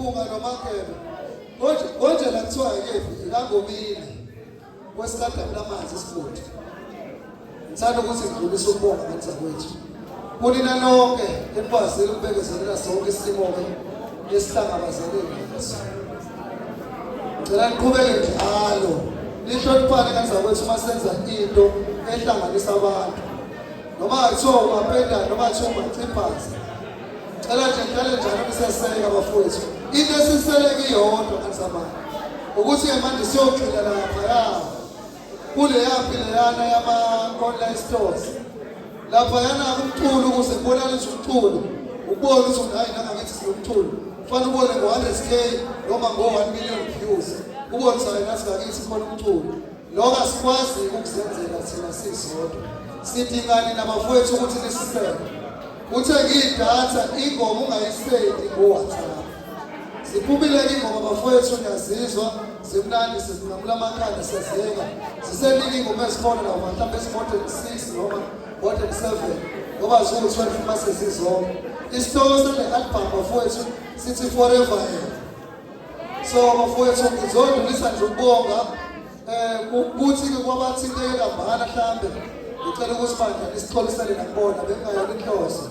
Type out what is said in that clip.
Mpunga noMakebe. Konje la kuthiwa ke ikangomile. Kwesikadabula amanzi isifuthi. Ngithanda ukuthi ngidlulise ukubonga ngathi kwethu. Kunina nonke ekwazile ukubekezelela sonke isimo ke esihlangabezene naso. Ngicela niqhubeke njalo. Nihloniphane kanzakwethu masenza into ehlanganisa abantu. Noma kuthiwa umapenda noma kuthiwa umachiphaza. Ngicela nje njalo njalo niseseka abafowethu. Into esiseleke iyodwa kanzamanga. Ukuthi ke manje siyogxila lapha ya. Kule yaphi leyana yama online stores. Lapha yana umculo ukuze kubonakale umculo. Ubone ukuthi hayi nangakithi sinomculo. Kufanele ubone ngo100k noma ngo1 million views. Ubone ukuthi nathi ngakithi khona umculo. Lokho asikwazi ukuzenzela thina sisodwa. Sidingani nabafowethu ukuthi nisisele. Uthenga idatha ingoma ungayisendi ngoWhatsApp. Siphumile ingoma abafowethu nyazizwa simnandi sizingamula amakhanda siyazeka. Sisenika ingoma ezikhona la mhlawumbe esimodern 6 noma modern 7 ngoba ziwu12 mase sizonke. Isihloko sale album bafowethu sithi forever. So bafowethu ngizodlulisa nje ukubonga ukuthi ke kwabathinteke kambana mhlambe ngicela ukuthi manje nisixolisele nakubona bengayona inhloso.